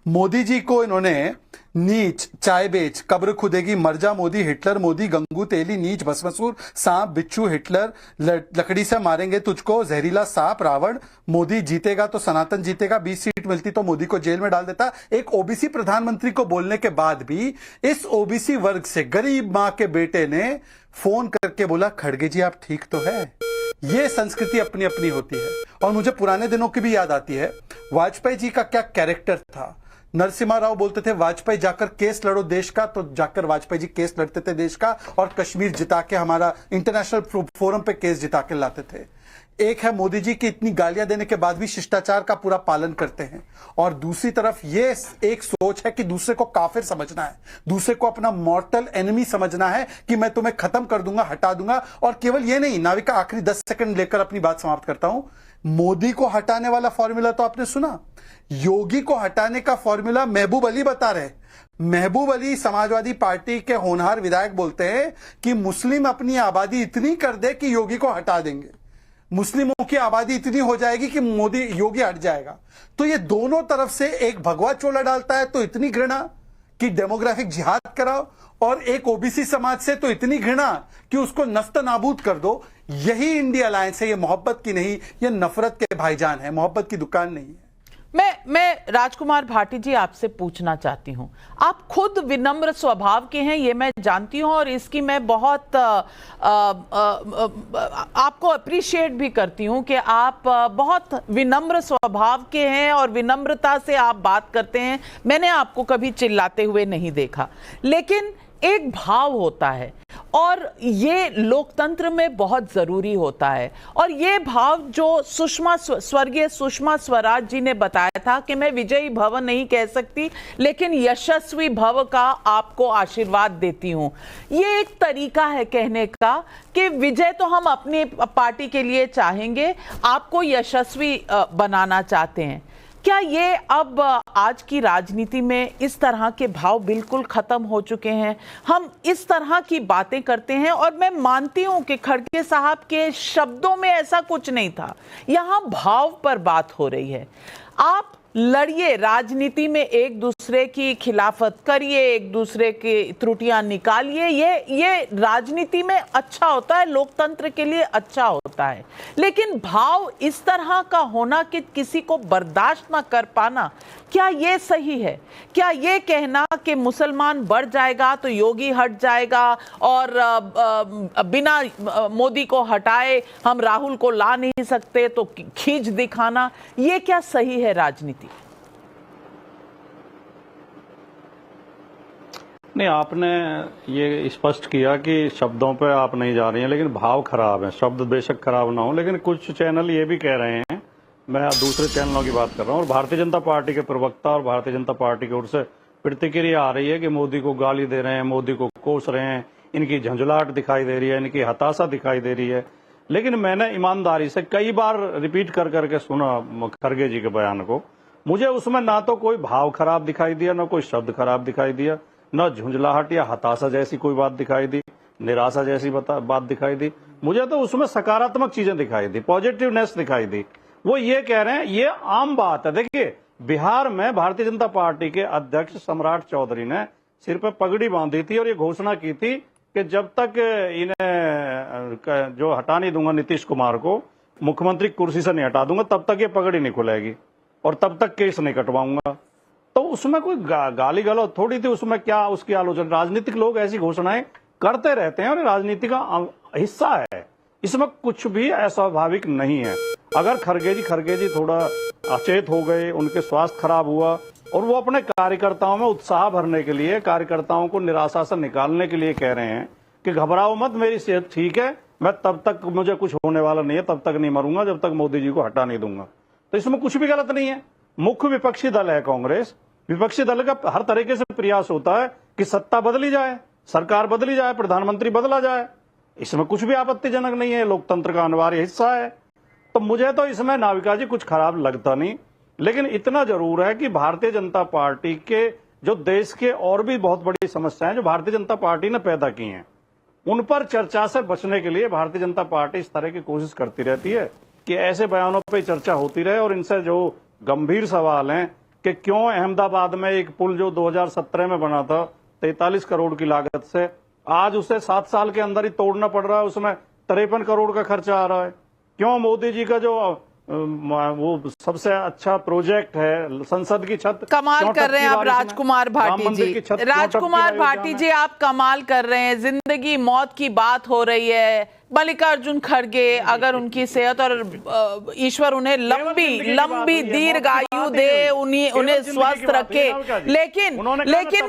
मोदी जी को इन्होंने नीच, चाय बेच, कब्र खुदेगी, मर जा मोदी, हिटलर मोदी, गंगू तेली, नीच, भस्मासुर, सांप, बिच्छू, हिटलर, लकड़ी से मारेंगे तुझको, जहरीला सांप, रावण, मोदी जीतेगा तो सनातन जीतेगा, 20 सीट मिलती तो मोदी को जेल में डाल देता। एक ओबीसी प्रधानमंत्री को बोलने के बाद भी इस ओबीसी वर्ग से गरीब मां के बेटे ने फोन करके बोला, खड़गे जी आप ठीक तो है। ये संस्कृति अपनी अपनी होती है। और मुझे पुराने दिनों की भी याद आती है, वाजपेयी जी का क्या कैरेक्टर था। नरसिम्हा राव बोलते थे वाजपेयी जाकर केस लड़ो देश का, तो जाकर वाजपेयी जी केस लड़ते थे देश का और कश्मीर जिता के हमारा इंटरनेशनल फोरम पे केस जिता के लाते थे। एक है मोदी जी की इतनी गालियां देने के बाद भी शिष्टाचार का पूरा पालन करते हैं, और दूसरी तरफ ये एक सोच है कि दूसरे को काफिर समझना है, दूसरे को अपना मॉर्टल एनिमी समझना है कि मैं तुम्हें खत्म कर दूंगा, हटा दूंगा। और केवल ये नहीं, नाविका आखिरी 10 सेकंड लेकर अपनी बात समाप्त करता हूं। मोदी को हटाने वाला फॉर्मूला तो आपने सुना, योगी को हटाने का फॉर्मूला महबूब अली बता रहे। महबूब अली समाजवादी पार्टी के होनहार विधायक बोलते हैं कि मुस्लिम अपनी आबादी इतनी कर दे कि योगी को हटा देंगे, मुस्लिमों की आबादी इतनी हो जाएगी कि मोदी योगी हट जाएगा। तो ये दोनों तरफ से एक भगवा चोला डालता है तो इतनी घृणा कि डेमोग्राफिक जिहाद कराओ, और एक ओबीसी समाज से तो इतनी घृणा कि उसको नस्त नाबूद कर दो। यही इंडिया अलायंस है। ये मोहब्बत की नहीं, ये नफरत के भाईजान है, मोहब्बत की दुकान नहीं है। मैं राजकुमार भाटी जी आपसे पूछना चाहती हूं, आप खुद विनम्र स्वभाव के हैं, ये मैं जानती हूं, और इसकी मैं बहुत आपको अप्रिशिएट भी करती हूं कि आप बहुत विनम्र स्वभाव के हैं और विनम्रता से आप बात करते हैं। मैंने आपको कभी चिल्लाते हुए नहीं देखा, लेकिन एक भाव होता है और ये लोकतंत्र में बहुत जरूरी होता है। और ये भाव जो स्वर्गीय सुषमा स्वराज जी ने बताया था कि मैं विजयी भव नहीं कह सकती, लेकिन यशस्वी भव का आपको आशीर्वाद देती हूं, ये एक तरीका है कहने का कि विजय तो हम अपनी पार्टी के लिए चाहेंगे, आपको यशस्वी बनाना चाहते हैं। क्या ये अब आज की राजनीति में इस तरह के भाव बिल्कुल खत्म हो चुके हैं? हम इस तरह की बातें करते हैं, और मैं मानती हूं कि खड़गे साहब के शब्दों में ऐसा कुछ नहीं था, यहां भाव पर बात हो रही है। आप लड़िए, राजनीति में एक दूसरे की खिलाफत करिए, एक दूसरे की त्रुटियां निकालिए, ये राजनीति में अच्छा होता है, लोकतंत्र के लिए अच्छा होता है। लेकिन भाव इस तरह का होना कि किसी को बर्दाश्त ना कर पाना, क्या ये सही है? क्या ये कहना कि मुसलमान बढ़ जाएगा तो योगी हट जाएगा और बिना मोदी को हटाए हम राहुल को ला नहीं सकते तो खींच दिखाना, ये क्या सही है राजनीति? नहीं, आपने ये स्पष्ट किया कि शब्दों पे आप नहीं जा रही हैं, लेकिन भाव खराब है। शब्द बेशक खराब ना हो, लेकिन कुछ चैनल ये भी कह रहे हैं, मैं दूसरे चैनलों की बात कर रहा हूँ, और भारतीय जनता पार्टी के प्रवक्ता और भारतीय जनता पार्टी की ओर से प्रतिक्रिया आ रही है कि मोदी को गाली दे रहे हैं, मोदी को कोस रहे हैं, इनकी झंझलाहट दिखाई दे रही है, इनकी हताशा दिखाई दे रही है। लेकिन मैंने ईमानदारी से कई बार रिपीट कर करके सुना खड़गे जी के बयान को, मुझे उसमें ना तो कोई भाव खराब दिखाई दिया, ना कोई शब्द खराब दिखाई दिया, न झुंझलाहट या हताशा जैसी कोई बात दिखाई दी, निराशा जैसी बात दिखाई दी। मुझे तो उसमें सकारात्मक चीजें दिखाई दी, पॉजिटिवनेस दिखाई दी। वो ये कह रहे हैं, ये आम बात है। देखिए, बिहार में भारतीय जनता पार्टी के अध्यक्ष सम्राट चौधरी ने सिर पर पगड़ी बांधी थी और ये घोषणा की थी कि जब तक इन्हें जो हटा नहीं दूंगा, नीतीश कुमार को मुख्यमंत्री कुर्सी से नहीं हटा दूंगा, तब तक ये पगड़ी नहीं खुलेगी और तब तक केस नहीं कटवाऊंगा। तो उसमें कोई गाली गलौज थोड़ी थी, उसमें क्या उसकी आलोचना। राजनीतिक लोग ऐसी घोषणाएं करते रहते हैं और राजनीति का हिस्सा है, इसमें कुछ भी अस्वाभाविक नहीं है। अगर खड़गे जी थोड़ा अचेत हो गए, उनके स्वास्थ्य खराब हुआ और वो अपने कार्यकर्ताओं में उत्साह भरने के लिए, कार्यकर्ताओं को निराशा से निकालने के लिए कह रहे हैं कि घबराओ मत, मेरी सेहत ठीक है, मैं तब तक, मुझे कुछ होने वाला नहीं है, तब तक नहीं मरूंगा जब तक मोदी जी को हटा नहीं दूंगा, तो इसमें कुछ भी गलत नहीं है। मुख्य विपक्षी दल है कांग्रेस, विपक्षी दल का हर तरीके से प्रयास होता है कि सत्ता बदली जाए, सरकार बदली जाए, प्रधानमंत्री बदला जाए, इसमें कुछ भी आपत्तिजनक नहीं है, लोकतंत्र का अनिवार्य हिस्सा है। तो मुझे तो इसमें नाविका जी कुछ खराब लगता नहीं, लेकिन इतना जरूर है कि भारतीय जनता पार्टी के जो देश के और भी बहुत बड़ी समस्याएं जो भारतीय जनता पार्टी ने पैदा की हैं, उन पर चर्चा से बचने के लिए भारतीय जनता पार्टी इस तरह की कोशिश करती रहती है कि ऐसे बयानों पर चर्चा होती रहे और इनसे जो गंभीर सवाल हैं कि क्यों अहमदाबाद में एक पुल जो 2017 में बना था 43 करोड़ की लागत से, आज उसे 7 साल के अंदर ही तोड़ना पड़ रहा है, उसमें 53 करोड़ का खर्चा आ रहा है। क्यों मोदी जी का जो वो सबसे अच्छा प्रोजेक्ट है संसद की छत, कमाल कर रहे हैं आप राजकुमार भाटी जी। राजकुमार भाटी जी, आप कमाल कर रहे हैं। जिंदगी मौत की बात हो रही है। मल्लिकार्जुन खड़गे, अगर उनकी सेहत और ईश्वर उन्हें लंबी दीर्घायु दे, उन्हें स्वस्थ रखे, लेकिन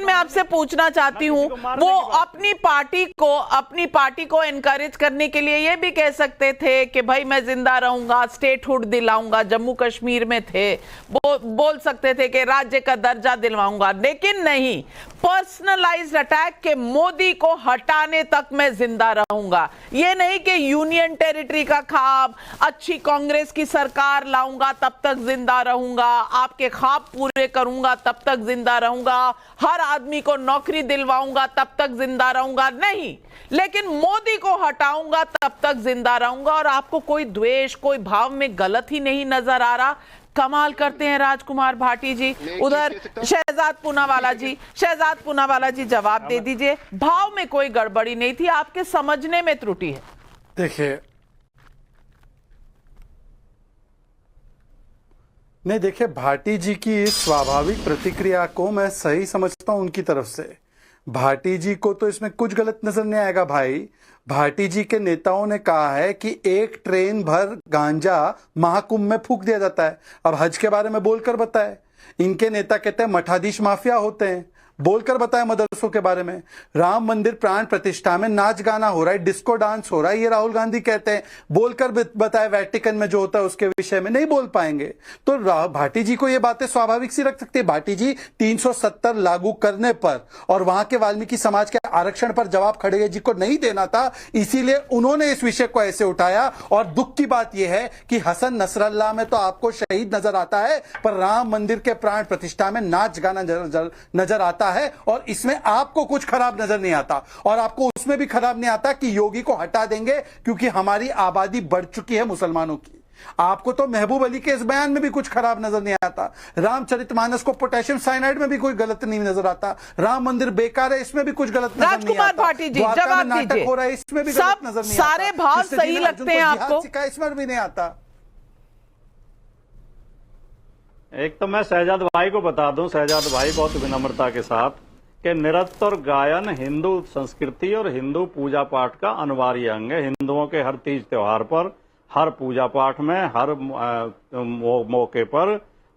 मैं आपसे पूछना चाहती हूँ, वो अपनी पार्टी को एनकरेज करने के लिए ये भी कह सकते थे कि भाई मैं जिंदा रहूंगा, स्टेटहुड दिलाऊंगा, जम्मू कश्मीर में थे, बोल सकते थे कि राज्य का दर्जा दिलवाऊंगा, लेकिन नहीं, पर्सनलाइज्ड अटैक के मोदी को हटाने तक मैं जिंदा रहूंगा। ये नहीं कि यूनियन टेरिटरी का ख्वाब, अच्छी कांग्रेस की सरकार लाऊंगा तब तक जिंदा रहूंगा, आपके ख्वाब पूरे करूंगा तब तक जिंदा रहूंगा, हर आदमी को नौकरी दिलवाऊंगा तब तक जिंदा रहूंगा, नहीं, लेकिन मोदी को हटाऊंगा तब तक जिंदा रहूंगा। और आपको कोई द्वेष, कोई भाव में गलत ही नहीं नजर आ रहा। कमाल करते हैं राजकुमार भाटी जी। उधर शहजाद पूनावाला जी जवाब दे दीजिए। भाव में कोई गड़बड़ी नहीं थी, आपके समझने में त्रुटि है। देखिए भाटी जी की इस स्वाभाविक प्रतिक्रिया को मैं सही समझता हूं उनकी तरफ से। भाटी जी को तो इसमें कुछ गलत नजर नहीं आएगा भाई। भाटी जी के नेताओं ने कहा है कि 1 ट्रेन भर गांजा महाकुंभ में फूंक दिया जाता है। अब हज के बारे में बोलकर बताए। इनके नेता कहते हैं मठाधीश माफिया होते हैं, बोलकर बताया मदरसों के बारे में। राम मंदिर प्राण प्रतिष्ठा में नाच गाना हो रहा है, डिस्को डांस हो रहा है, ये राहुल गांधी कहते हैं। बोलकर बताया वेटिकन में जो होता है उसके विषय में नहीं बोल पाएंगे। तो भाटी जी को ये बातें स्वाभाविक सी रख सकती है। भाटी जी 370 लागू करने पर और वहां के वाल्मीकि समाज के आरक्षण पर जवाब खड़गे जी को नहीं देना था, इसीलिए उन्होंने इस विषय को ऐसे उठाया। और दुख की बात यह है कि हसन नसरल्ला में तो आपको शहीद नजर आता है, पर राम मंदिर के प्राण प्रतिष्ठा में नाच गाना नजर आता है। और इसमें आपको कुछ खराब नजर नहीं आता, और आपको उसमें भी खराब नहीं आता कि योगी को हटा देंगे क्योंकि हमारी आबादी बढ़ चुकी है मुसलमानों की। आपको तो महबूब अली के इस बयान में भी कुछ खराब नजर नहीं आता। रामचरितमानस को पोटेशियम साइनाइड में भी कोई गलत नहीं नजर आता। राम मंदिर बेकार है, इसमें भी कुछ गलत नजर नहीं आता। राजकुमार भाटी जी जवाब दीजिए। हो रहा है, इसमें भी गलत नजर नहीं आता। सारे भाव सही लगते हैं आपको? इसमें भी नहीं आता। एक तो मैं शहजाद भाई को बता दूं, शहजाद भाई बहुत विनम्रता के साथ, कि नृत्य और गायन हिंदू संस्कृति और हिंदू पूजा पाठ का अनिवार्य अंग है। हिंदुओं के हर तीज त्योहार पर, हर पूजा पाठ में, हर मौके पर,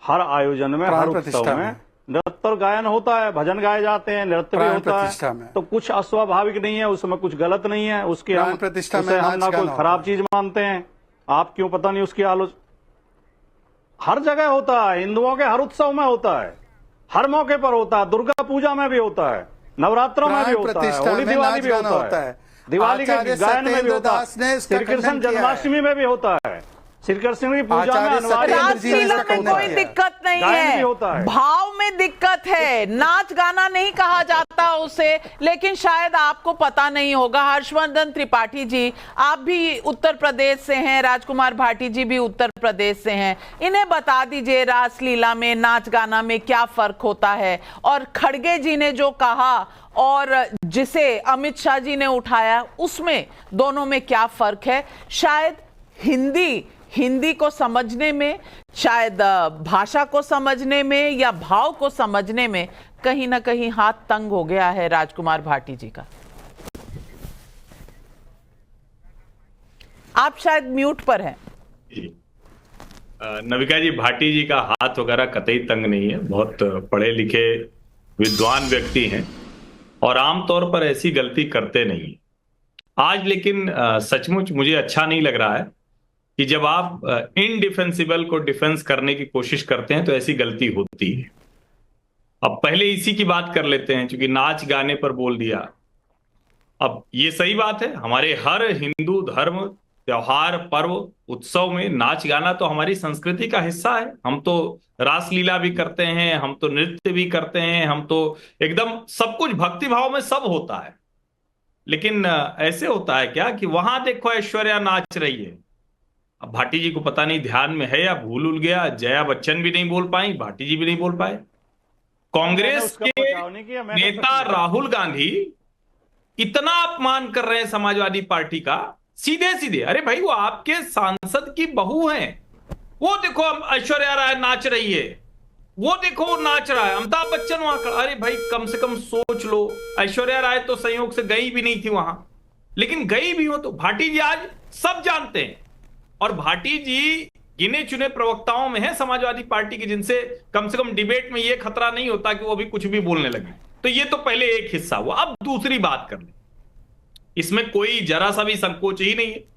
हर आयोजन में, हर उत्सव में नृत्य और गायन होता है, भजन गाए जाते हैं, नृत्य भी होता है। तो कुछ अस्वाभाविक नहीं है, उसमें कुछ गलत नहीं है। उसकी हम ना कोई खराब चीज मानते हैं। आप क्यों पता नहीं उसकी आलोचना हर जगह होता है, हिंदुओं के हर उत्सव में होता है, हर मौके पर होता है, दुर्गा पूजा में भी होता है, नवरात्रों में भी होता है, होली दिवाली भी होता है, दिवाली के गायन में भी होता है, श्री कृष्ण जन्माष्टमी में भी होता है, श्री कृष्ण की पूजा में रासलीला में कोई दिक्कत नहीं है, भाव में दिक्कत है। नाच गाना नहीं कहा जाता उसे, लेकिन शायद आपको पता नहीं होगा। हर्षवर्धन त्रिपाठी जी, आप भी उत्तर प्रदेश से हैं, राजकुमार भाटी जी भी उत्तर प्रदेश से हैं, इन्हें बता दीजिए रासलीला में, नाच गाना में क्या फर्क होता है। और खड़गे जी ने जो कहा और जिसे अमित शाह जी ने उठाया, उसमें दोनों में क्या फर्क है? शायद हिंदी को समझने में, शायद भाषा को समझने में या भाव को समझने में कहीं ना कहीं हाथ तंग हो गया है राजकुमार भाटी जी का। आप शायद म्यूट पर हैं। नविका जी, भाटी जी का हाथ वगैरह कतई तंग नहीं है। बहुत पढ़े लिखे विद्वान व्यक्ति हैं और आमतौर पर ऐसी गलती करते नहीं। आज लेकिन सचमुच मुझे अच्छा नहीं लग रहा है कि जब आप इनडिफेंसिबल को डिफेंस करने की कोशिश करते हैं तो ऐसी गलती होती है। अब पहले इसी की बात कर लेते हैं, क्योंकि नाच गाने पर बोल दिया। अब ये सही बात है, हमारे हर हिंदू धर्म, त्योहार, पर्व, उत्सव में नाच गाना तो हमारी संस्कृति का हिस्सा है। हम तो रासलीला भी करते हैं, हम तो नृत्य भी करते हैं, हम तो एकदम सब कुछ भक्ति भाव में सब होता है। लेकिन ऐसे होता है क्या कि वहां देखो ऐश्वर्या नाच रही है, अब भाटी जी को पता नहीं ध्यान में है या भूल उल गया, जया बच्चन भी नहीं बोल पाई, भाटी जी भी नहीं बोल पाए। कांग्रेस उसका के बचाव नहीं किया, मैं नेता राहुल गांधी इतना अपमान कर रहे हैं समाजवादी पार्टी का, सीधे सीधे। अरे भाई वो आपके सांसद की बहू हैं, वो देखो ऐश्वर्या राय नाच रही है, वो देखो वो नाच रहा है, अमिताभ बच्चन वहां खड़ा। अरे भाई कम से कम सोच लो, ऐश्वर्या राय तो संयोग से गई भी नहीं थी वहां, लेकिन गई भी हो तो भाटी जी आज सब जानते हैं। और भाटी जी गिने चुने प्रवक्ताओं में है समाजवादी पार्टी के, जिनसे कम से कम डिबेट में यह खतरा नहीं होता कि वो भी कुछ भी बोलने लगे। तो ये तो पहले एक हिस्सा हुआ। अब दूसरी बात कर ले, इसमें कोई जरा सा भी संकोच ही नहीं है।